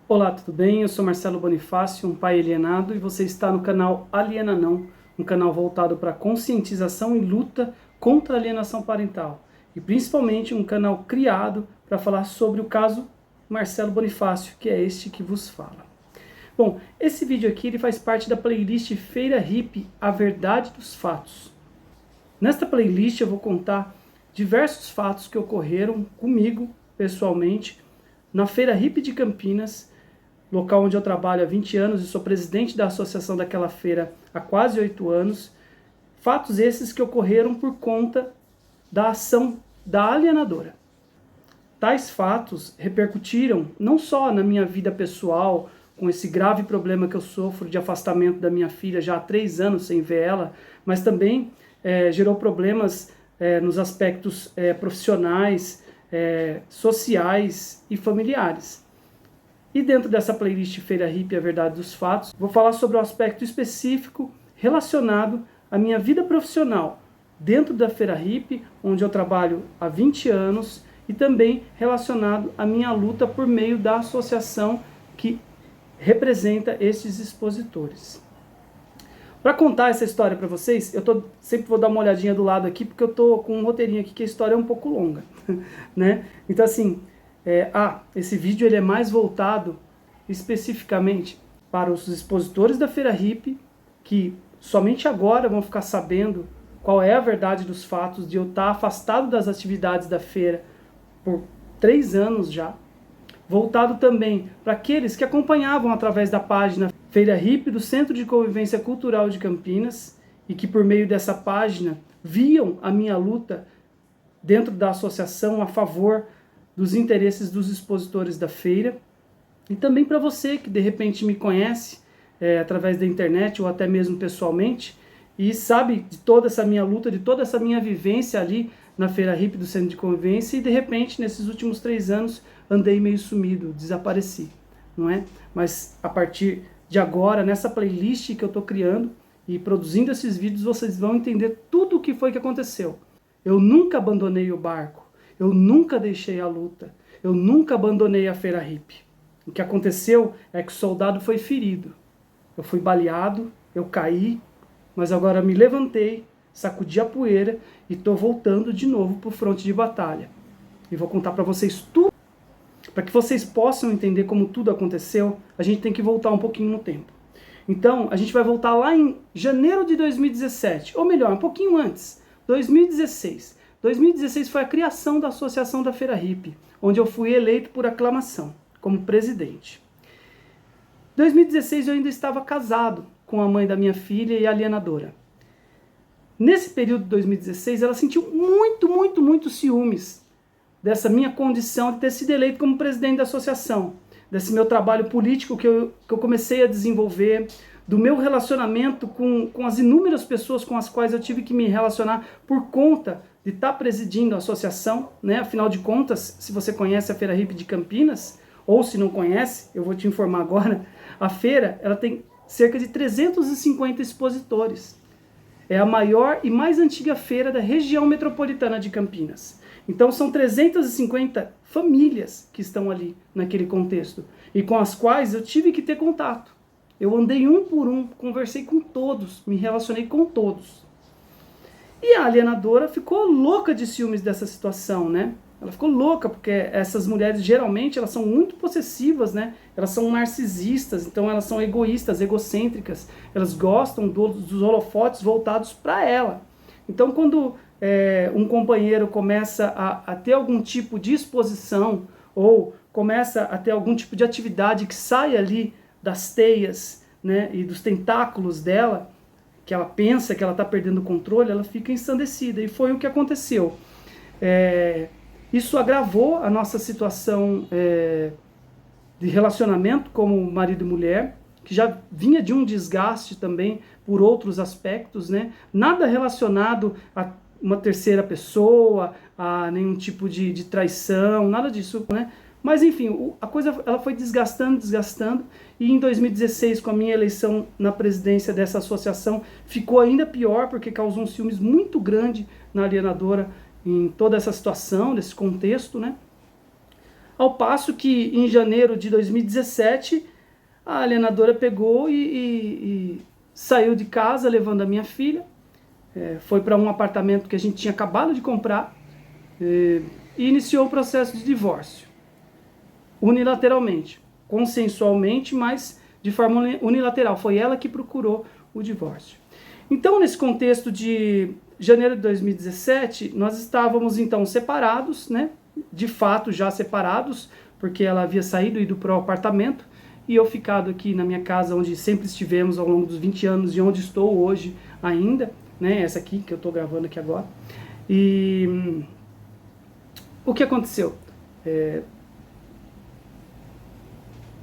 Olá, tudo bem? Eu sou Marcelo Bonifácio, um pai alienado, e você está no canal Aliena Não, um canal voltado para conscientização e luta contra a alienação parental. E principalmente um canal criado para falar sobre o caso Marcelo Bonifácio, que é este que vos fala. Bom, esse vídeo aqui ele faz parte da playlist Feira Hippie, A Verdade dos Fatos. Nesta playlist eu vou contar diversos fatos que ocorreram comigo, pessoalmente, na Feira Hippie de Campinas, local onde eu trabalho há 20 anos e sou presidente da associação daquela feira há quase 8 anos. Fatos esses que ocorreram por conta da ação da alienadora. Tais fatos repercutiram não só na minha vida pessoal, com esse grave problema que eu sofro de afastamento da minha filha já há 3 anos sem ver ela, mas também gerou problemas nos aspectos profissionais, sociais e familiares. E dentro dessa playlist Feira Hippie, A Verdade dos Fatos, vou falar sobre um aspecto específico relacionado à minha vida profissional dentro da Feira Hippie, onde eu trabalho há 20 anos, e também relacionado à minha luta por meio da associação que representa estes expositores. Para contar essa história para vocês, sempre vou dar uma olhadinha do lado aqui, porque eu estou com um roteirinho aqui que a história é um pouco longa, né? Então assim, esse vídeo ele é mais voltado especificamente para os expositores da Feira Hippie, que somente agora vão ficar sabendo qual é a verdade dos fatos de eu estar afastado das atividades da feira por 3 anos já. Voltado também para aqueles que acompanhavam através da página Feira Hippie do Centro de Convivência Cultural de Campinas e que por meio dessa página viam a minha luta dentro da associação a favor dos interesses dos expositores da feira. E também para você que de repente me conhece através da internet ou até mesmo pessoalmente e sabe de toda essa minha luta, de toda essa minha vivência ali na Feira Hippie do Centro de Convivência e de repente nesses últimos 3 anos andei meio sumido, desapareci, não é? Mas a partir de agora, nessa playlist que eu estou criando e produzindo esses vídeos, vocês vão entender tudo o que foi que aconteceu. Eu nunca abandonei o barco, eu nunca deixei a luta, eu nunca abandonei a Feira Hippie. O que aconteceu é que o soldado foi ferido. Eu fui baleado, eu caí, mas agora me levantei, sacudi a poeira e estou voltando de novo para o fronte de batalha. E vou contar para vocês tudo. Para que vocês possam entender como tudo aconteceu, a gente tem que voltar um pouquinho no tempo. Então, a gente vai voltar lá em janeiro de 2017, ou melhor, um pouquinho antes, 2016. 2016 foi a criação da Associação da Feira Hippie, onde eu fui eleito por aclamação, como presidente. Em 2016 eu ainda estava casado com a mãe da minha filha e alienadora. Nesse período de 2016, ela sentiu muito ciúmes dessa minha condição de ter sido eleito como presidente da associação, desse meu trabalho político que eu comecei a desenvolver, do meu relacionamento com as inúmeras pessoas com as quais eu tive que me relacionar por conta de estar presidindo a associação, né? Afinal de contas, se você conhece a Feira Hippie de Campinas, ou se não conhece, eu vou te informar agora, a feira ela tem cerca de 350 expositores. É a maior e mais antiga feira da região metropolitana de Campinas. Então são 350 famílias que estão ali naquele contexto e com as quais eu tive que ter contato. Eu andei um por um, conversei com todos, me relacionei com todos. E a alienadora ficou louca de ciúmes dessa situação, né? Ela ficou louca porque essas mulheres geralmente elas são muito possessivas, né? Elas são narcisistas, então elas são egoístas, egocêntricas. Elas gostam dos holofotes voltados para ela. Então quando um companheiro começa a ter algum tipo de exposição ou começa a ter algum tipo de atividade que sai ali das teias, né, e dos tentáculos dela, que ela pensa que ela está perdendo o controle, ela fica ensandecida. E foi o que aconteceu. Isso agravou a nossa situação de relacionamento como marido e mulher, que já vinha de um desgaste também por outros aspectos, né? Nada relacionado a uma terceira pessoa, a nenhum tipo de traição, nada disso, né? Mas enfim, a coisa ela foi desgastando, e em 2016, com a minha eleição na presidência dessa associação, ficou ainda pior, porque causou um ciúmes muito grande na alienadora em toda essa situação, nesse contexto, né? Ao passo que em janeiro de 2017, a alienadora pegou e saiu de casa levando a minha filha, foi para um apartamento que a gente tinha acabado de comprar e iniciou o processo de divórcio, unilateralmente, consensualmente, mas de forma unilateral. Foi ela que procurou o divórcio. Então, nesse contexto de janeiro de 2017, nós estávamos então separados, né? De fato já separados, porque ela havia saído e ido para o apartamento, e eu ficado aqui na minha casa, onde sempre estivemos ao longo dos 20 anos e onde estou hoje ainda, né? Essa aqui que eu estou gravando aqui agora. E o que aconteceu?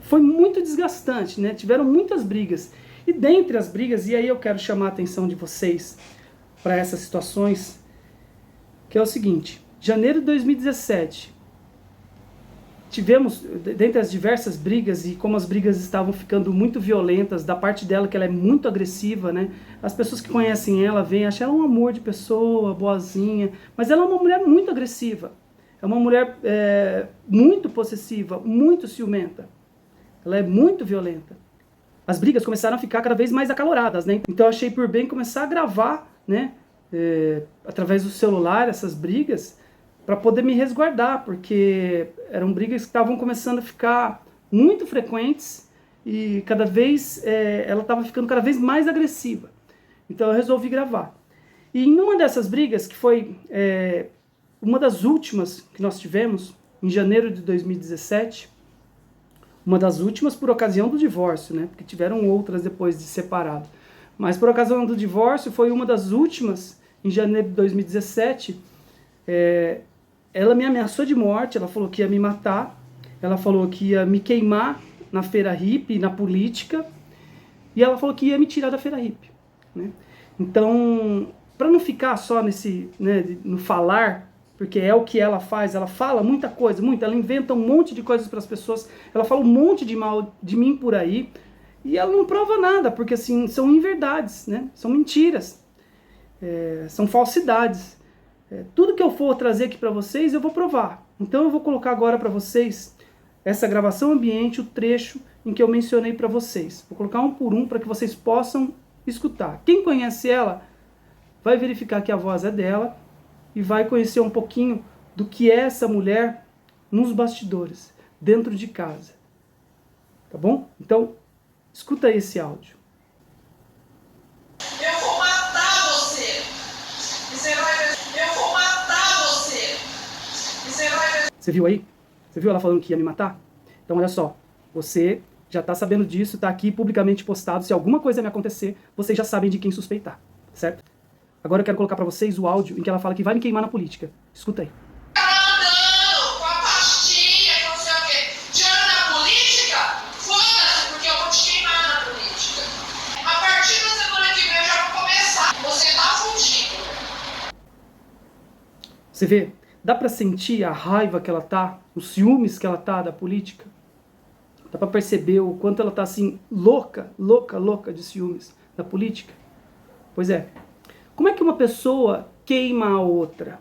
Foi muito desgastante, né? Tiveram muitas brigas. E dentre as brigas, e aí eu quero chamar a atenção de vocês para essas situações, que é o seguinte: janeiro de 2017, tivemos, dentre as diversas brigas, e como as brigas estavam ficando muito violentas, da parte dela, que ela é muito agressiva, né? As pessoas que conhecem ela, veem, acham ela um amor de pessoa, boazinha, mas ela é uma mulher muito agressiva, é uma mulher muito possessiva, muito ciumenta, ela é muito violenta. As brigas começaram a ficar cada vez mais acaloradas, né? Então eu achei por bem começar a gravar, né? Através do celular, essas brigas, para poder me resguardar, porque eram brigas que estavam começando a ficar muito frequentes e cada vez ela estava ficando cada vez mais agressiva. Então eu resolvi gravar. E em uma dessas brigas, que foi uma das últimas que nós tivemos, em janeiro de 2017, uma das últimas por ocasião do divórcio, né? Porque tiveram outras depois de separado. Mas por ocasião do divórcio, foi uma das últimas, em janeiro de 2017, ela me ameaçou de morte, ela falou que ia me matar, ela falou que ia me queimar na feira hippie, na política, e ela falou que ia me tirar da feira hippie, né? Então, para não ficar só nesse, né, no falar, porque é o que ela faz, ela fala muita coisa, ela inventa um monte de coisas para as pessoas, ela fala um monte de mal de mim por aí, e ela não prova nada, porque assim, são inverdades, né? São mentiras, são falsidades. Tudo que eu for trazer aqui para vocês, eu vou provar. Então eu vou colocar agora para vocês essa gravação ambiente, o trecho em que eu mencionei para vocês. Vou colocar um por um para que vocês possam escutar. Quem conhece ela vai verificar que a voz é dela e vai conhecer um pouquinho do que é essa mulher nos bastidores, dentro de casa. Tá bom? Então, escuta aí esse áudio. Eu vou matar você. E você vai ver. Eu vou matar você. E você vai ver. Você viu aí? Você viu ela falando que ia me matar? Então, olha só. Você já está sabendo disso, está aqui publicamente postado. Se alguma coisa me acontecer, vocês já sabem de quem suspeitar, certo? Agora eu quero colocar para vocês o áudio em que ela fala que vai me queimar na política. Escuta aí. Andando com a pastinha, não sei o quê. Tirando na política? Foda-se, porque eu vou te queimar na política. A partir da semana que vem eu já vou começar. Você tá fudido. Você vê? Dá para sentir a raiva que ela tá, os ciúmes que ela tá da política? Dá para perceber o quanto ela tá assim, louca de ciúmes da política? Pois é. Como é que uma pessoa queima a outra?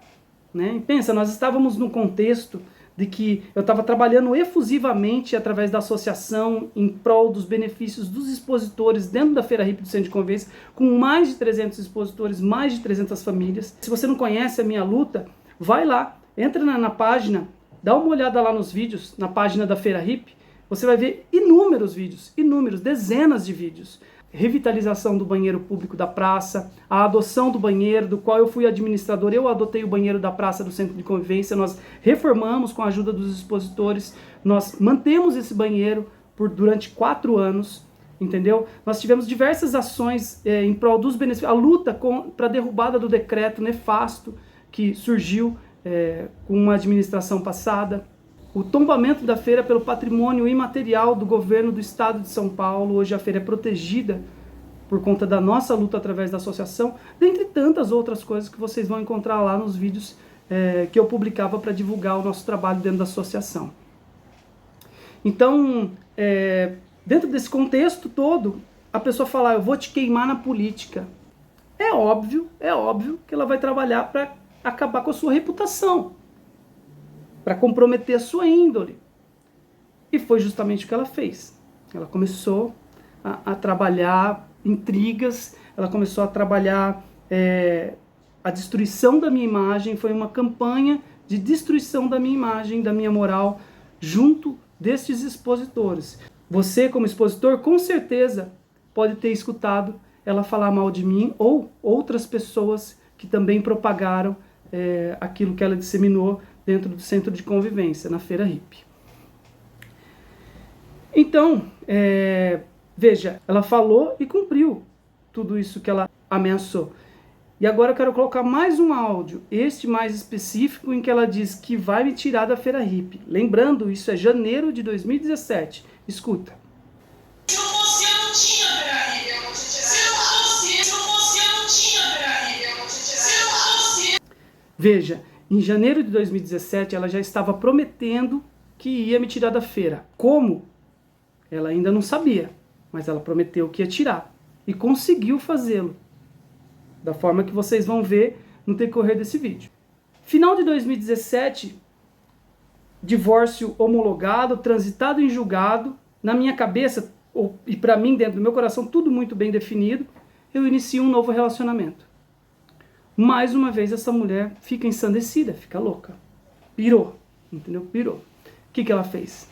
Né? E pensa, nós estávamos num contexto de que eu estava trabalhando efusivamente através da associação em prol dos benefícios dos expositores dentro da Feira Hippie do Centro de Convivência, com mais de 300 expositores, mais de 300 famílias. Se você não conhece a minha luta, vai lá, entra na página, dá uma olhada lá nos vídeos, na página da Feira Hippie, você vai ver inúmeros vídeos, dezenas de vídeos. Revitalização do banheiro público da praça, a adoção do banheiro, do qual eu fui administrador, eu adotei o banheiro da praça do Centro de Convivência, nós reformamos com a ajuda dos expositores, nós mantemos esse banheiro durante 4 anos, entendeu? Nós tivemos diversas ações em prol dos benefícios, a luta para a derrubada do decreto nefasto que surgiu com uma administração passada, o tombamento da feira pelo patrimônio imaterial do governo do estado de São Paulo. Hoje a feira é protegida por conta da nossa luta através da associação, dentre tantas outras coisas que vocês vão encontrar lá nos vídeos que eu publicava para divulgar o nosso trabalho dentro da associação. Então, dentro desse contexto todo, a pessoa fala, eu vou te queimar na política. É óbvio que ela vai trabalhar para acabar com a sua reputação, para comprometer a sua índole, E foi justamente o que ela fez. Ela começou a trabalhar intrigas, ela começou a trabalhar a destruição da minha imagem, foi uma campanha de destruição da minha imagem, da minha moral, junto destes expositores. Você, como expositor, com certeza pode ter escutado ela falar mal de mim, ou outras pessoas que também propagaram aquilo que ela disseminou dentro do centro de convivência, na Feira Hippie. Então, veja, ela falou e cumpriu tudo isso que ela ameaçou. E agora eu quero colocar mais um áudio, este mais específico, em que ela diz que vai me tirar da Feira Hippie. Lembrando, isso é janeiro de 2017. Escuta. Se não fosse eu, não tinha Feira Hippie, eu vou te tirar. Se não fosse eu, não tinha Feira Hippie, eu vou te tirar. Se não fosse... Veja, em janeiro de 2017 ela já estava prometendo que ia me tirar da feira. Como? Ela ainda não sabia, mas ela prometeu que ia tirar. E conseguiu fazê-lo, da forma que vocês vão ver no decorrer desse vídeo. Final de 2017, divórcio homologado, transitado em julgado, na minha cabeça, e para mim, dentro do meu coração, tudo muito bem definido, eu inicio um novo relacionamento. Mais uma vez essa mulher fica ensandecida, fica louca. Pirou, entendeu? Pirou. O que ela fez?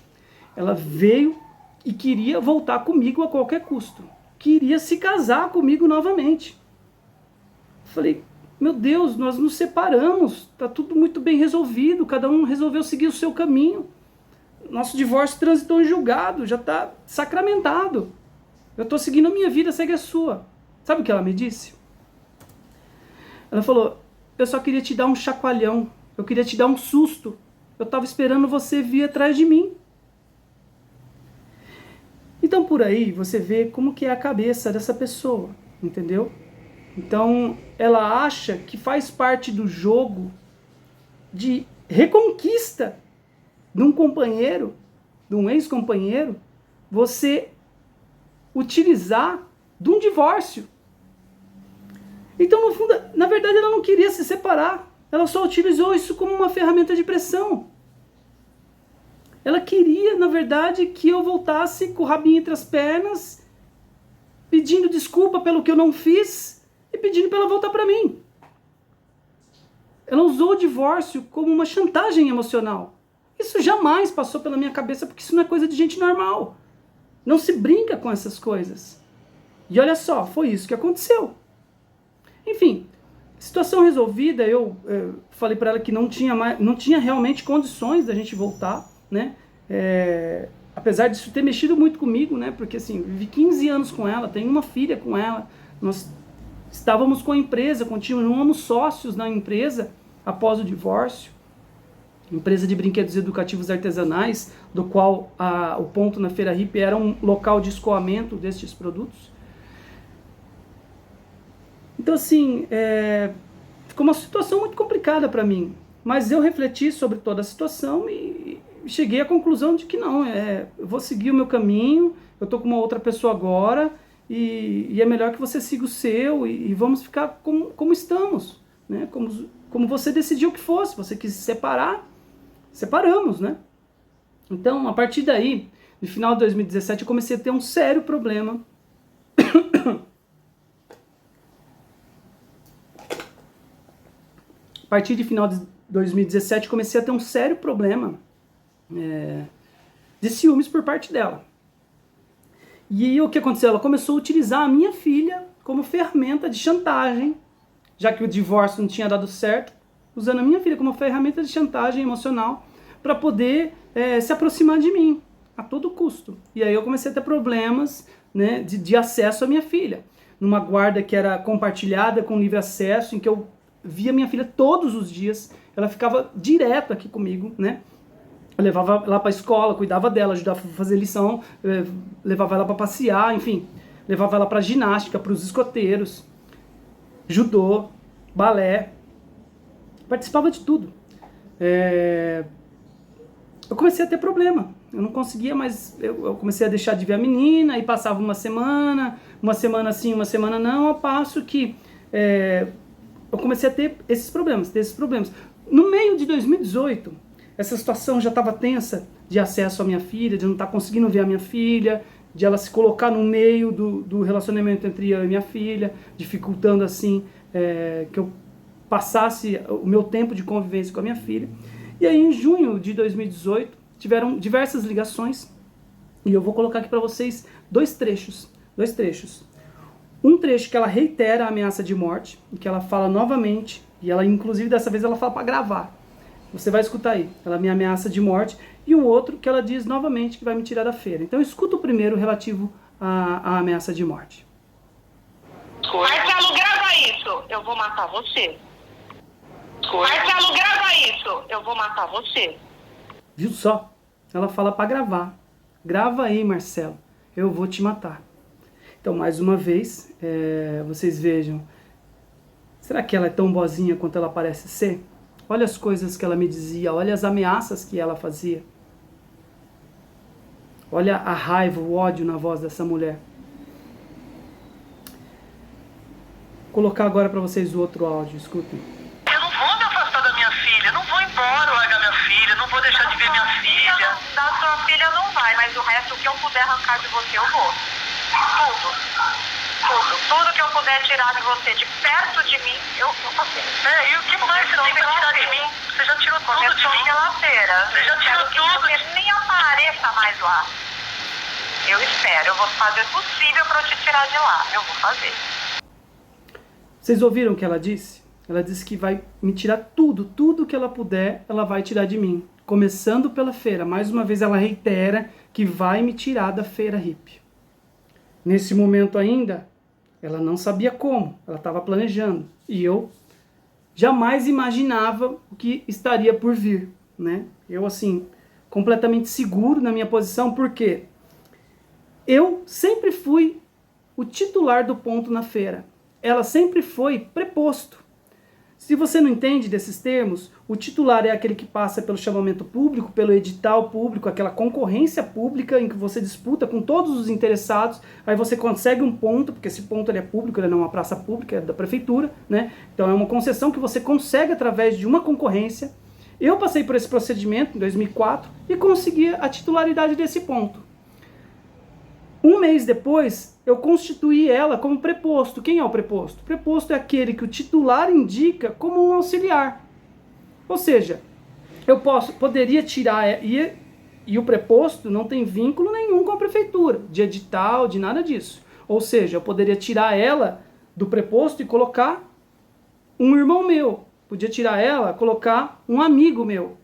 Ela veio e queria voltar comigo a qualquer custo. Queria se casar comigo novamente. Falei, meu Deus, nós nos separamos, tá tudo muito bem resolvido, cada um resolveu seguir o seu caminho. Nosso divórcio transitou em julgado, já está sacramentado. Eu estou seguindo a minha vida, segue a sua. Sabe o que ela me disse? Ela falou, eu só queria te dar um chacoalhão, eu queria te dar um susto. Eu estava esperando você vir atrás de mim. Então por aí você vê como que é a cabeça dessa pessoa, entendeu? Então ela acha que faz parte do jogo de reconquista de um companheiro, de um ex-companheiro, você utilizar de um divórcio. Então, no fundo, na verdade, ela não queria se separar. Ela só utilizou isso como uma ferramenta de pressão. Ela queria, na verdade, que eu voltasse com o rabinho entre as pernas, pedindo desculpa pelo que eu não fiz e pedindo para ela voltar para mim. Ela usou o divórcio como uma chantagem emocional. Isso jamais passou pela minha cabeça, porque isso não é coisa de gente normal. Não se brinca com essas coisas. E olha só, foi isso que aconteceu. Enfim, situação resolvida, eu falei para ela que não tinha realmente condições da gente voltar, né? Apesar disso ter mexido muito comigo, né? Porque assim, vivi 15 anos com ela, tenho uma filha com ela, nós estávamos com a empresa, continuamos sócios na empresa após o divórcio, empresa de brinquedos educativos artesanais, do qual o ponto na Feira Hippie era um local de escoamento destes produtos. Então assim, ficou uma situação muito complicada para mim, mas eu refleti sobre toda a situação e cheguei à conclusão de que não, eu vou seguir o meu caminho, eu tô com uma outra pessoa agora, e é melhor que você siga o seu, e vamos ficar como estamos, né? Como você decidiu que fosse, você quis se separar, separamos, né? Então, a partir daí, no final de 2017, eu comecei a ter um sério problema. A partir de final de 2017, comecei a ter um sério problema de ciúmes por parte dela. E aí, o que aconteceu? Ela começou a utilizar a minha filha como ferramenta de chantagem, já que o divórcio não tinha dado certo, usando a minha filha como ferramenta de chantagem emocional para poder se aproximar de mim, a todo custo. E aí eu comecei a ter problemas, né, de acesso à minha filha. Numa guarda que era compartilhada com livre acesso, em que eu via minha filha todos os dias, ela ficava direto aqui comigo, né? Eu levava ela para a escola, cuidava dela, ajudava a fazer lição, levava ela para passear, enfim, levava ela para ginástica, para os escoteiros, judô, balé, participava de tudo. Eu comecei a ter problema, eu não conseguia mais, eu comecei a deixar de ver a menina, aí passava uma semana sim, uma semana não, ao passo que eu comecei a ter esses problemas. No meio de 2018, essa situação já estava tensa, de acesso à minha filha, de não estar conseguindo ver a minha filha, de ela se colocar no meio do relacionamento entre eu e minha filha, dificultando assim que eu passasse o meu tempo de convivência com a minha filha. E aí em junho de 2018 tiveram diversas ligações e eu vou colocar aqui para vocês dois trechos. Um trecho que ela reitera a ameaça de morte, e que ela fala novamente, e ela inclusive dessa vez ela fala para gravar. Você vai escutar aí, ela me ameaça de morte, e um outro que ela diz novamente que vai me tirar da feira. Então escuta o primeiro relativo à ameaça de morte. Marcelo, grava isso, eu vou matar você. Marcelo, grava isso, eu vou matar você. Viu só? Ela fala para gravar. Grava aí, Marcelo, eu vou te matar. Então, mais uma vez, vocês vejam, será que ela é tão boazinha quanto ela parece ser? Olha as coisas que ela me dizia, olha as ameaças que ela fazia. Olha a raiva, o ódio na voz dessa mulher. Vou colocar agora para vocês o outro áudio, escutem. Eu não vou me afastar da minha filha, não vou embora largar minha filha, não vou deixar de ver minha filha. Da sua filha não vai, mas o resto, o que eu puder arrancar de você, eu vou. Tudo que eu puder tirar de você, de perto de mim, eu vou fazer. E o que mais você tem pra tirar de mim? Você já tirou tudo de mim. Pela feira. Você já tirou tudo. Você nem apareça mais lá. Eu espero, eu vou fazer o possível pra eu te tirar de lá. Eu vou fazer. Vocês ouviram o que ela disse? Ela disse que vai me tirar tudo que ela puder, ela vai tirar de mim. Começando pela feira. Mais uma vez ela reitera que vai me tirar da feira hippie. Nesse momento ainda, ela não sabia como, ela estava planejando. E eu jamais imaginava o que estaria por vir, né? Eu, assim, completamente seguro na minha posição, porque eu sempre fui o titular do ponto na feira. Ela sempre foi preposto. Se você não entende desses termos, o titular é aquele que passa pelo chamamento público, pelo edital público, aquela concorrência pública em que você disputa com todos os interessados, aí você consegue um ponto, porque esse ponto ele é público, ele não é uma praça pública, é da prefeitura, né? Então é uma concessão que você consegue através de uma concorrência. Eu passei por esse procedimento em 2004 e consegui a titularidade desse ponto. Um mês depois, eu constituí ela como preposto. Quem é o preposto? O preposto é aquele que o titular indica como um auxiliar. Ou seja, eu poderia tirar, e o preposto não tem vínculo nenhum com a prefeitura, de edital, de nada disso. Ou seja, eu poderia tirar ela do preposto e colocar um irmão meu. Podia tirar ela, colocar um amigo meu.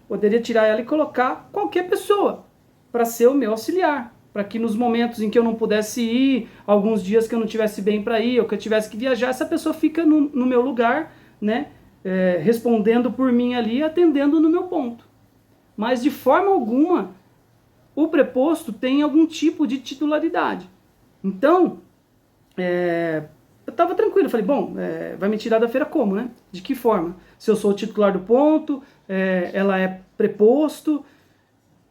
Poderia tirar ela e colocar qualquer pessoa para ser o meu auxiliar. Para que nos momentos em que eu não pudesse ir, alguns dias que eu não tivesse bem para ir, ou que eu tivesse que viajar, essa pessoa fica no meu lugar, né, respondendo por mim ali, atendendo no meu ponto. Mas de forma alguma, o preposto tem algum tipo de titularidade. Então, eu estava tranquilo, falei, bom, vai me tirar da feira como, né? De que forma? Se eu sou o titular do ponto, ela é preposto,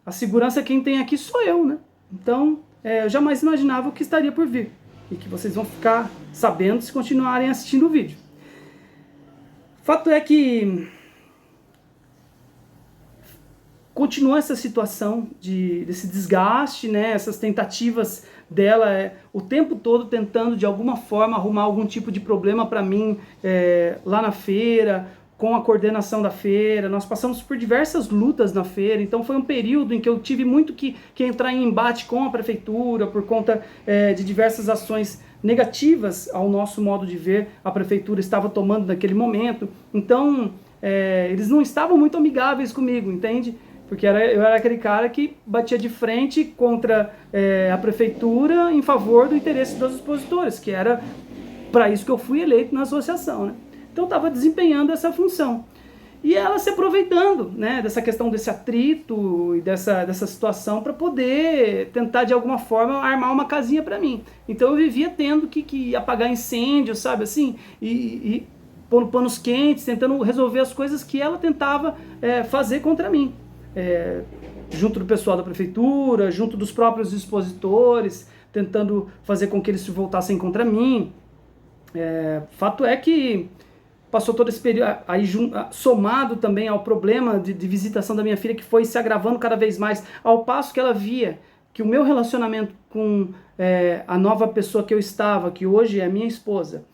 a segurança quem tem aqui sou eu, né? Então, eu jamais imaginava o que estaria por vir. E que vocês vão ficar sabendo se continuarem assistindo o vídeo. Fato é que continua essa situação desse desgaste, né? Essas tentativas dela o tempo todo tentando de alguma forma arrumar algum tipo de problema para mim lá na feira, com a coordenação da feira. Nós passamos por diversas lutas na feira, então foi um período em que eu tive muito que entrar em embate com a prefeitura por conta de diversas ações negativas ao nosso modo de ver a prefeitura estava tomando naquele momento. Então eles não estavam muito amigáveis comigo, entende? Porque eu era aquele cara que batia de frente contra a prefeitura em favor do interesse dos expositores, que era para isso que eu fui eleito na associação, né? Então eu estava desempenhando essa função. E ela se aproveitando, né, dessa questão desse atrito e dessa situação para poder tentar de alguma forma armar uma casinha para mim. Então eu vivia tendo que apagar incêndio, sabe assim, e pondo panos quentes, tentando resolver as coisas que ela tentava fazer contra mim. Junto do pessoal da prefeitura, junto dos próprios expositores, tentando fazer com que eles se voltassem contra mim. Fato é que passou todo esse período, aí somado também ao problema de visitação da minha filha, que foi se agravando cada vez mais, ao passo que ela via que o meu relacionamento com a nova pessoa que eu estava, que hoje é a minha esposa,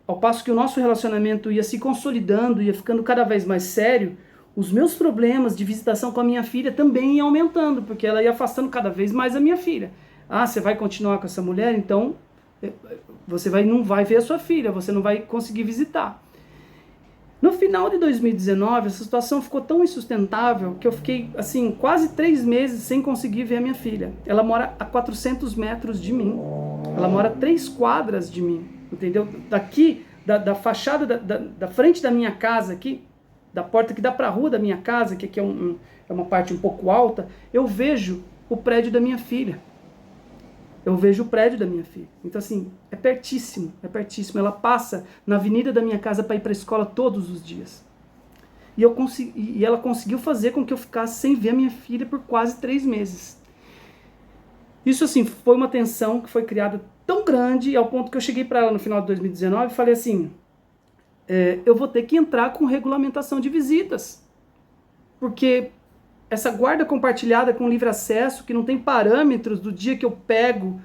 ao passo que o nosso relacionamento ia se consolidando, ia ficando cada vez mais sério, os meus problemas de visitação com a minha filha também iam aumentando, porque ela ia afastando cada vez mais a minha filha. Ah, você vai continuar com essa mulher? Então você não vai ver a sua filha, você não vai conseguir visitar. No final de 2019, essa situação ficou tão insustentável que eu fiquei, assim, quase 3 meses sem conseguir ver a minha filha. Ela mora a 400 metros de mim. Ela mora 3 quadras de mim, entendeu? Daqui, da fachada, da frente da minha casa aqui, da porta que dá para a rua da minha casa, que aqui é uma parte um pouco alta, eu vejo o prédio da minha filha. Eu vejo o prédio da minha filha. Então, assim, é pertíssimo, é pertíssimo. Ela passa na avenida da minha casa para ir para a escola todos os dias. E ela conseguiu fazer com que eu ficasse sem ver a minha filha por quase 3 meses. Isso, assim, foi uma tensão que foi criada tão grande, ao ponto que eu cheguei para ela no final de 2019 e falei assim, eu vou ter que entrar com regulamentação de visitas. Porque essa guarda compartilhada com livre acesso, que não tem parâmetros do dia que eu pego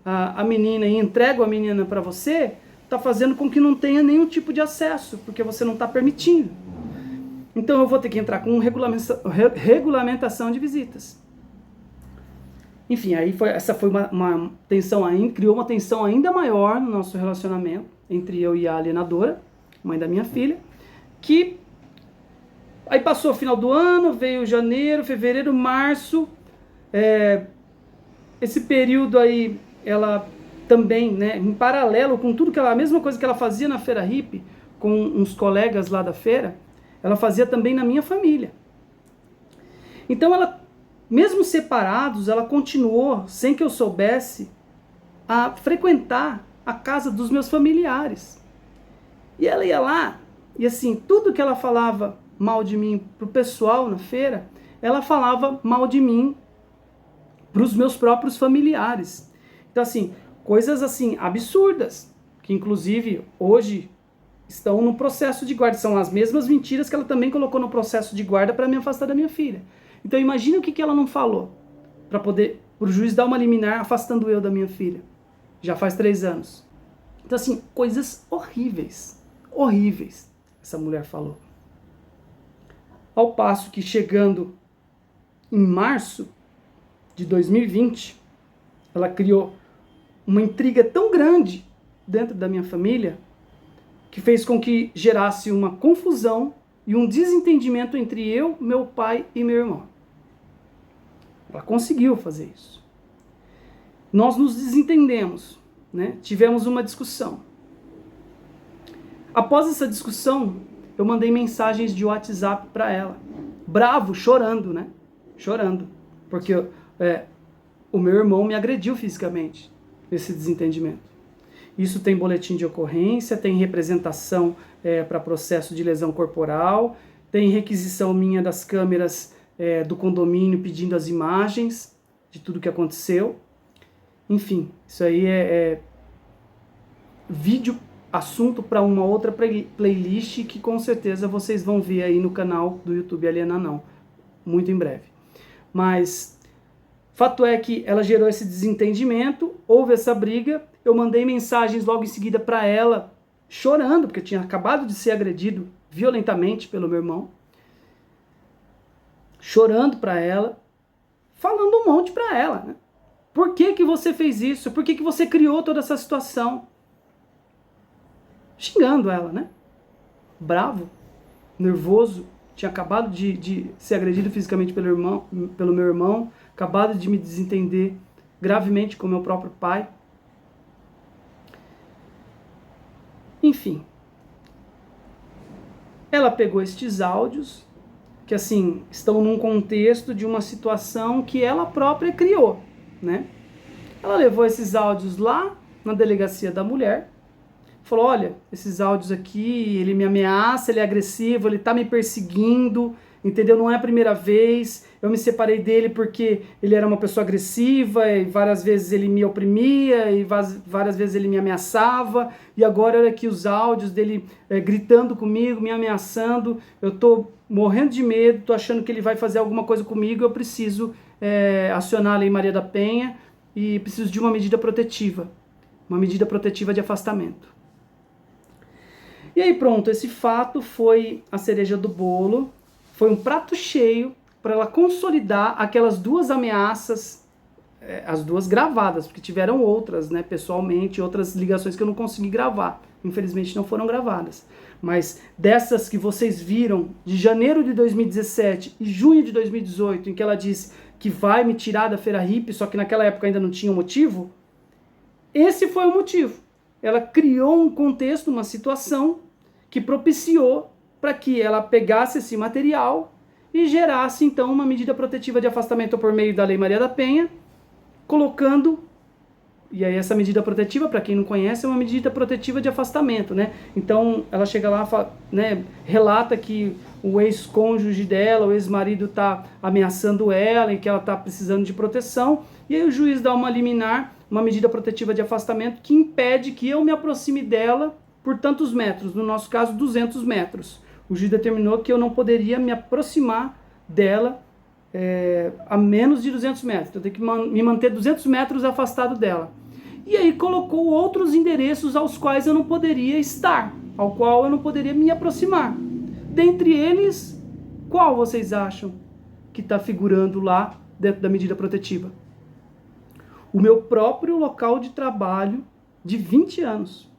a menina e entrego a menina para você, está fazendo com que não tenha nenhum tipo de acesso, porque você não está permitindo. Então eu vou ter que entrar com regulamentação de visitas. Enfim, essa foi uma tensão ainda, criou uma tensão ainda maior no nosso relacionamento, entre eu e a alienadora, mãe da minha filha, que aí passou o final do ano, veio janeiro, fevereiro, março. Esse período aí, ela também, né, em paralelo com tudo a mesma coisa que ela fazia na Feira Hippie, com uns colegas lá da feira, ela fazia também na minha família. Então ela, mesmo separados, ela continuou, sem que eu soubesse, a frequentar a casa dos meus familiares. E ela ia lá, e assim, tudo que ela falava mal de mim pro pessoal na feira, ela falava mal de mim pros meus próprios familiares. Então, assim, coisas assim, absurdas, que inclusive hoje estão no processo de guarda. São as mesmas mentiras que ela também colocou no processo de guarda para me afastar da minha filha. Então, imagina o que ela não falou para poder o juiz dar uma liminar afastando eu da minha filha. Já faz 3 anos. Então, assim, coisas horríveis. Horríveis, essa mulher falou. Ao passo que, chegando em março de 2020, ela criou uma intriga tão grande dentro da minha família que fez com que gerasse uma confusão e um desentendimento entre eu, meu pai e meu irmão. Ela conseguiu fazer isso. Nós nos desentendemos, né? Tivemos uma discussão. Após essa discussão, eu mandei mensagens de WhatsApp para ela, bravo, chorando, né? Chorando, porque o meu irmão me agrediu fisicamente nesse desentendimento. Isso tem boletim de ocorrência, tem representação para processo de lesão corporal, tem requisição minha das câmeras do condomínio pedindo as imagens de tudo que aconteceu. Enfim, isso aí é vídeo, assunto para uma outra playlist que com certeza vocês vão ver aí no canal do YouTube Aliena Não, muito em breve. Mas fato é que ela gerou esse desentendimento, houve essa briga, eu mandei mensagens logo em seguida para ela, chorando, porque eu tinha acabado de ser agredido violentamente pelo meu irmão, chorando para ela, falando um monte para ela, né? Por que você fez isso? Por que você criou toda essa situação? Xingando ela, né? Bravo, nervoso, tinha acabado de ser agredido fisicamente pelo meu irmão, acabado de me desentender gravemente com meu próprio pai. Enfim, ela pegou estes áudios, que assim, estão num contexto de uma situação que ela própria criou, né? Ela levou esses áudios lá na delegacia da mulher, falou, olha, esses áudios aqui, ele me ameaça, ele é agressivo, ele tá me perseguindo, entendeu? Não é a primeira vez, eu me separei dele porque ele era uma pessoa agressiva, e várias vezes ele me oprimia, e várias vezes ele me ameaçava, e agora olha aqui os áudios dele gritando comigo, me ameaçando, eu tô morrendo de medo, tô achando que ele vai fazer alguma coisa comigo, eu preciso acionar a Lei Maria da Penha, e preciso de uma medida protetiva de afastamento. E aí pronto, esse fato foi a cereja do bolo, foi um prato cheio para ela consolidar aquelas duas ameaças, as duas gravadas, porque tiveram outras, né, pessoalmente, outras ligações que eu não consegui gravar, infelizmente não foram gravadas. Mas dessas que vocês viram, de janeiro de 2017 e junho de 2018, em que ela disse que vai me tirar da Feira Hippie, só que naquela época ainda não tinha um motivo, esse foi o motivo. Ela criou um contexto, uma situação que propiciou para que ela pegasse esse material e gerasse então uma medida protetiva de afastamento por meio da Lei Maria da Penha, colocando, e aí essa medida protetiva, para quem não conhece, é uma medida protetiva de afastamento, né? Então ela chega lá, né, relata que o ex-cônjuge dela, o ex-marido está ameaçando ela e que ela está precisando de proteção, e aí o juiz dá uma liminar, uma medida protetiva de afastamento que impede que eu me aproxime dela por tantos metros, no nosso caso 200 metros. O juiz determinou que eu não poderia me aproximar dela a menos de 200 metros, eu tenho que me manter 200 metros afastado dela. E aí colocou outros endereços aos quais eu não poderia estar, ao qual eu não poderia me aproximar. Dentre eles, qual vocês acham que está figurando lá dentro da medida protetiva? O meu próprio local de trabalho de 20 anos.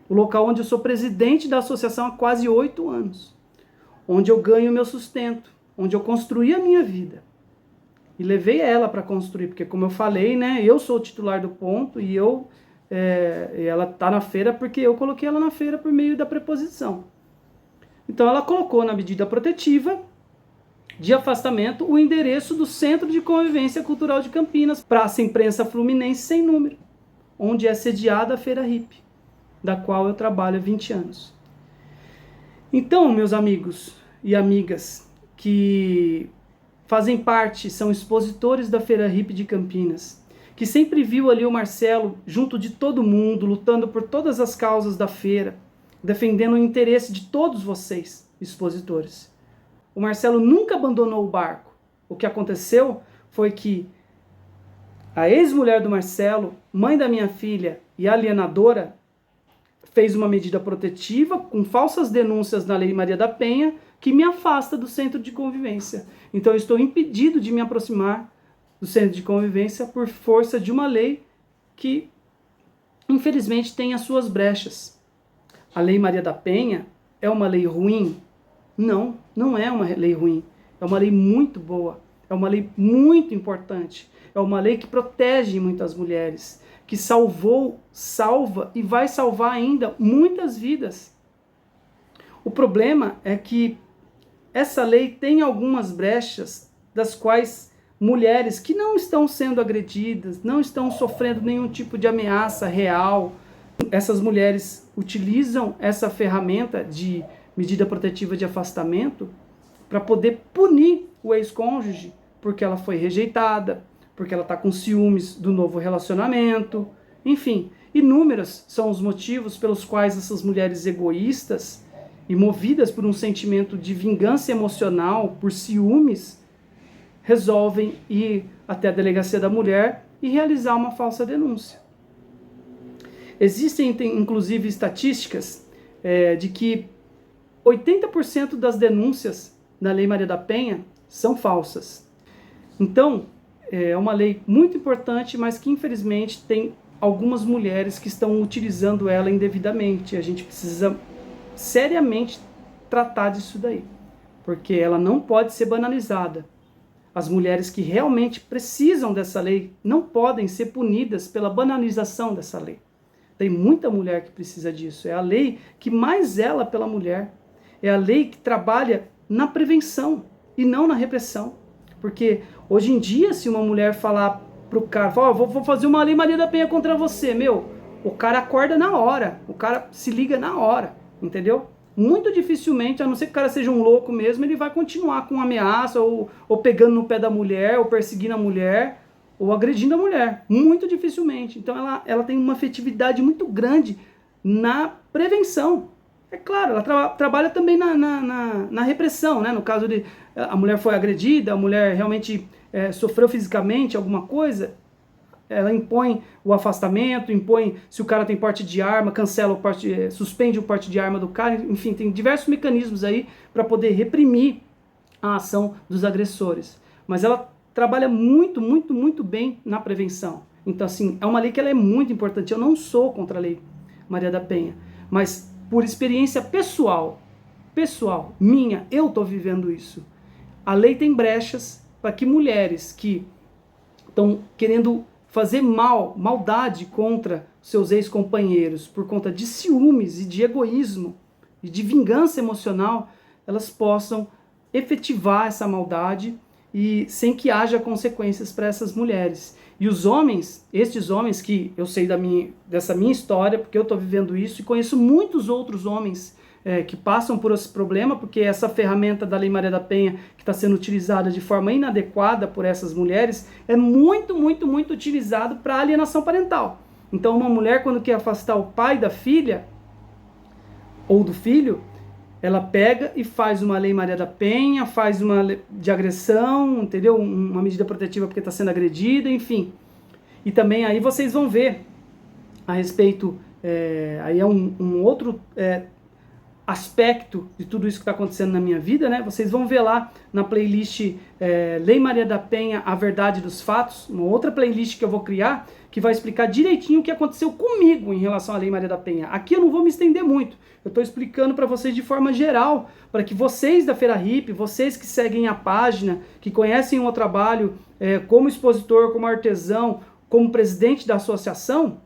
O local onde eu sou presidente da associação há quase 8 anos. Onde eu ganho meu sustento. Onde eu construí a minha vida. E levei ela para construir, porque como eu falei, né, eu sou o titular do ponto e ela está na feira porque eu coloquei ela na feira por meio da preposição. Então ela colocou na medida protetiva de afastamento o endereço do Centro de Convivência Cultural de Campinas, Praça Imprensa Fluminense sem número, onde é sediada a Feira Hippie, da qual eu trabalho há 20 anos. Então, meus amigos e amigas que fazem parte, são expositores da Feira Hippie de Campinas, que sempre viu ali o Marcelo junto de todo mundo, lutando por todas as causas da feira, defendendo o interesse de todos vocês, expositores. O Marcelo nunca abandonou o barco. O que aconteceu foi que a ex-mulher do Marcelo, mãe da minha filha e alienadora, fez uma medida protetiva com falsas denúncias na Lei Maria da Penha que me afasta do centro de convivência. Então eu estou impedido de me aproximar do centro de convivência por força de uma lei que, infelizmente, tem as suas brechas. A Lei Maria da Penha é uma lei ruim? Não, não é uma lei ruim. É uma lei muito boa. É uma lei muito importante. É uma lei que protege muitas mulheres, que salvou, salva e vai salvar ainda muitas vidas. O problema é que essa lei tem algumas brechas das quais mulheres que não estão sendo agredidas, não estão sofrendo nenhum tipo de ameaça real, essas mulheres utilizam essa ferramenta de medida protetiva de afastamento para poder punir o ex-cônjuge porque ela foi rejeitada, porque ela está com ciúmes do novo relacionamento, enfim, inúmeros são os motivos pelos quais essas mulheres egoístas e movidas por um sentimento de vingança emocional, por ciúmes, resolvem ir até a delegacia da mulher e realizar uma falsa denúncia. Existem, inclusive, estatísticas de que 80% das denúncias na Lei Maria da Penha são falsas. Então, é uma lei muito importante, mas que infelizmente tem algumas mulheres que estão utilizando ela indevidamente. A gente precisa seriamente tratar disso daí, porque ela não pode ser banalizada. As mulheres que realmente precisam dessa lei não podem ser punidas pela banalização dessa lei. Tem muita mulher que precisa disso. É a lei que mais zela pela mulher. É a lei que trabalha na prevenção e não na repressão. Porque hoje em dia, se uma mulher falar pro cara, vou fazer uma Lei Maria da Penha contra você, o cara acorda na hora, o cara se liga na hora, entendeu? muito dificilmente, a não ser que o cara seja um louco mesmo, ele vai continuar com ameaça, ou pegando no pé da mulher, ou perseguindo a mulher, ou agredindo a mulher. Muito dificilmente. Então ela tem uma efetividade muito grande na prevenção. É claro, ela trabalha também na repressão, né? No caso de a mulher foi agredida, a mulher realmente sofreu fisicamente alguma coisa, ela impõe o afastamento, impõe, se o cara tem porte de arma, cancela o porte, suspende o porte de arma do cara, enfim, tem diversos mecanismos aí para poder reprimir a ação dos agressores. Mas ela trabalha muito, muito, muito bem na prevenção. Então, assim, é uma lei que ela é muito importante. Eu não sou contra a Lei Maria da Penha, mas por experiência pessoal minha, eu estou vivendo isso. A lei tem brechas para que mulheres que estão querendo fazer maldade contra seus ex-companheiros por conta de ciúmes e de egoísmo e de vingança emocional, elas possam efetivar essa maldade e sem que haja consequências para essas mulheres. E os homens, estes homens que eu sei dessa minha história, porque eu estou vivendo isso e conheço muitos outros homens que passam por esse problema, porque essa ferramenta da Lei Maria da Penha, que está sendo utilizada de forma inadequada por essas mulheres, é muito, muito, muito utilizado para alienação parental. Então uma mulher, quando quer afastar o pai da filha, ou do filho, ela pega e faz uma Lei Maria da Penha, faz uma lei de agressão, entendeu? Uma medida protetiva porque está sendo agredida, enfim. E também aí vocês vão ver a respeito, aí é um outro aspecto de tudo isso que está acontecendo na minha vida, né? Vocês vão ver lá na playlist Lei Maria da Penha, A Verdade dos Fatos, uma outra playlist que eu vou criar, que vai explicar direitinho o que aconteceu comigo em relação à Lei Maria da Penha. Aqui eu não vou me estender muito, eu estou explicando para vocês de forma geral, para que vocês da Feira Hippie, vocês que seguem a página, que conhecem o meu trabalho como expositor, como artesão, como presidente da associação,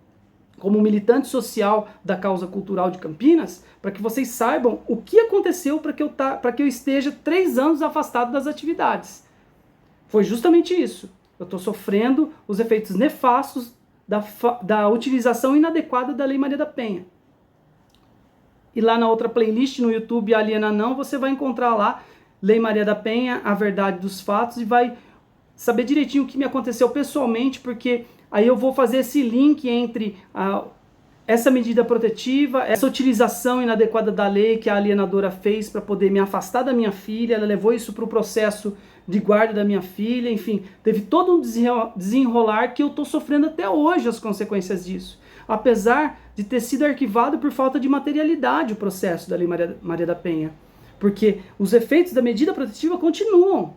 como militante social da causa cultural de Campinas, para que vocês saibam o que aconteceu para que eu esteja 3 anos afastado das atividades. Foi justamente isso. Eu estou sofrendo os efeitos nefastos da utilização inadequada da Lei Maria da Penha. E lá na outra playlist no YouTube, Aliena Não, você vai encontrar lá Lei Maria da Penha, A Verdade dos Fatos, e vai saber direitinho o que me aconteceu pessoalmente, porque aí eu vou fazer esse link entre essa medida protetiva, essa utilização inadequada da lei que a alienadora fez para poder me afastar da minha filha. Ela levou isso para o processo de guarda da minha filha, enfim, teve todo um desenrolar que eu estou sofrendo até hoje as consequências disso, apesar de ter sido arquivado por falta de materialidade o processo da Lei Maria da Penha, porque os efeitos da medida protetiva continuam,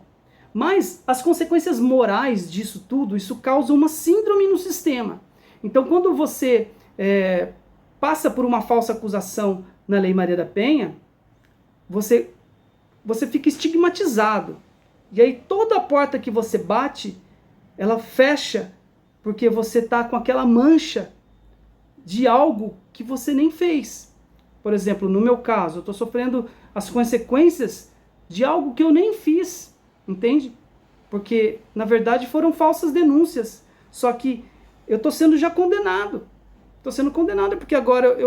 mas as consequências morais disso tudo, isso causa uma síndrome no sistema. Então quando você passa por uma falsa acusação na Lei Maria da Penha, você fica estigmatizado. E aí toda a porta que você bate, ela fecha, porque você está com aquela mancha de algo que você nem fez. Por exemplo, no meu caso, eu estou sofrendo as consequências de algo que eu nem fiz, entende? Porque, na verdade, foram falsas denúncias. Só que eu estou sendo já condenado. Estou sendo condenado porque agora,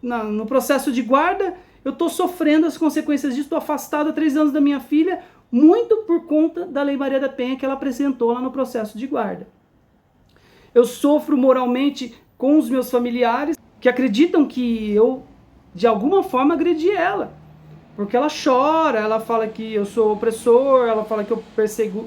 no processo de guarda, eu estou sofrendo as consequências disso, estou afastado há 3 anos da minha filha, muito por conta da Lei Maria da Penha que ela apresentou lá no processo de guarda. Eu sofro moralmente com os meus familiares que acreditam que eu, de alguma forma, agredi ela. Porque ela chora, ela fala que eu sou opressor, ela fala que eu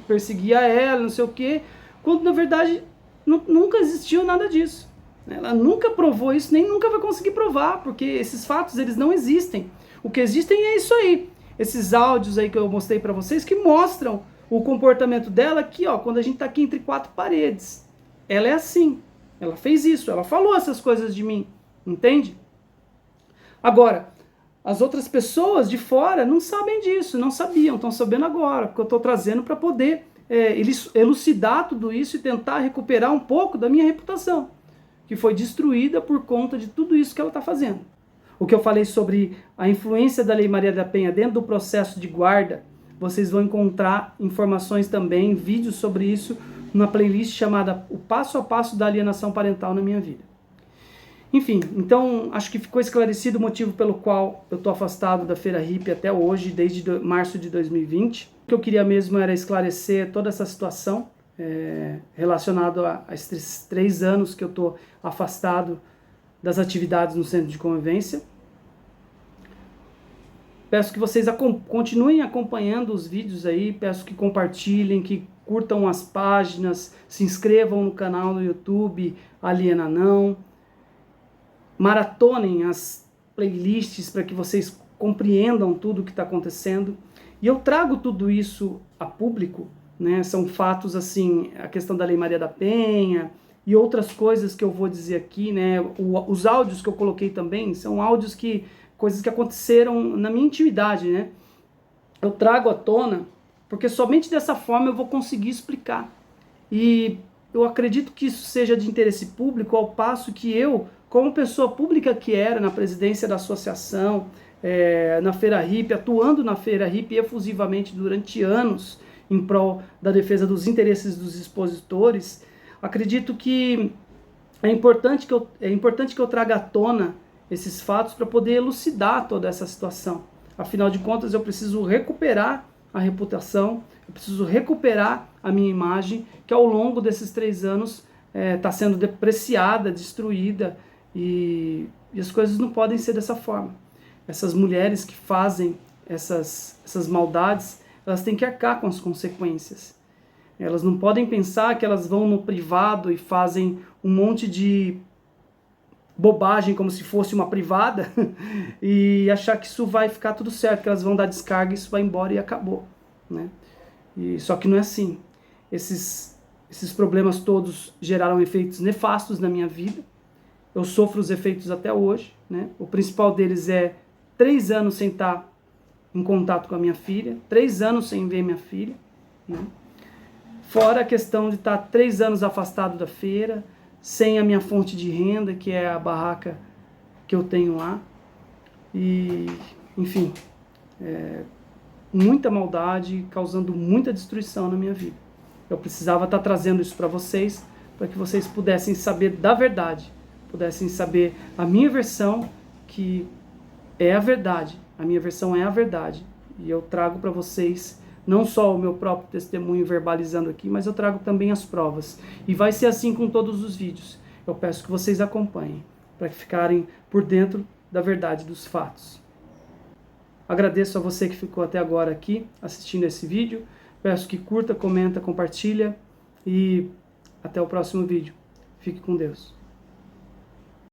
perseguia ela, não sei o quê, quando na verdade nunca existiu nada disso. Ela nunca provou isso, nem nunca vai conseguir provar, porque esses fatos eles não existem. O que existem é isso aí. Esses áudios aí que eu mostrei para vocês que mostram o comportamento dela aqui, ó, quando a gente tá aqui entre 4 paredes. Ela é assim. Ela fez isso, ela falou essas coisas de mim, entende? Agora, as outras pessoas de fora não sabem disso, não sabiam, estão sabendo agora, porque eu estou trazendo para poder elucidar tudo isso e tentar recuperar um pouco da minha reputação, que foi destruída por conta de tudo isso que ela está fazendo. O que eu falei sobre a influência da Lei Maria da Penha dentro do processo de guarda, vocês vão encontrar informações também, vídeos sobre isso, numa playlist chamada O Passo a Passo da Alienação Parental na Minha Vida. Enfim, então acho que ficou esclarecido o motivo pelo qual eu estou afastado da Feira Hippie até hoje, desde março de 2020. O que eu queria mesmo era esclarecer toda essa situação relacionada a esses 3 anos que eu estou afastado das atividades no Centro de Convivência. Peço que vocês continuem acompanhando os vídeos aí, peço que compartilhem, que curtam as páginas, se inscrevam no canal no YouTube Aliena Não, maratonem as playlists para que vocês compreendam tudo o que está acontecendo. E eu trago tudo isso a público, né? São fatos assim, a questão da Lei Maria da Penha e outras coisas que eu vou dizer aqui, né? Os áudios que eu coloquei também são áudios coisas que aconteceram na minha intimidade, né? Eu trago à tona porque somente dessa forma eu vou conseguir explicar. E eu acredito que isso seja de interesse público, ao passo que eu, como pessoa pública que era na presidência da associação, na Feira Hippie, atuando na Feira Hippie efusivamente durante anos em prol da defesa dos interesses dos expositores, acredito que é importante que eu traga à tona esses fatos para poder elucidar toda essa situação. Afinal de contas, eu preciso recuperar a reputação, eu preciso recuperar a minha imagem, que ao longo desses 3 anos está sendo depreciada, destruída, e as coisas não podem ser dessa forma. Essas mulheres que fazem essas maldades, elas têm que arcar com as consequências. Elas não podem pensar que elas vão no privado e fazem um monte de bobagem como se fosse uma privada e achar que isso vai ficar tudo certo, que elas vão dar descarga e isso vai embora e acabou, né? Só que não é assim. Esses problemas todos geraram efeitos nefastos na minha vida. Eu sofro os efeitos até hoje, né? O principal deles é 3 anos sem estar em contato com a minha filha, 3 anos sem ver minha filha, né? Fora a questão de estar 3 anos afastado da feira, sem a minha fonte de renda, que é a barraca que eu tenho lá. E, enfim, muita maldade, causando muita destruição na minha vida. Eu precisava estar trazendo isso para vocês, para que vocês pudessem saber da verdade, pudessem saber a minha versão, que é a verdade. A minha versão é a verdade. E eu trago para vocês não só o meu próprio testemunho verbalizando aqui, mas eu trago também as provas. E vai ser assim com todos os vídeos. Eu peço que vocês acompanhem, para que ficarem por dentro da verdade dos fatos. Agradeço a você que ficou até agora aqui, assistindo esse vídeo. Peço que curta, comenta, compartilha. E até o próximo vídeo. Fique com Deus.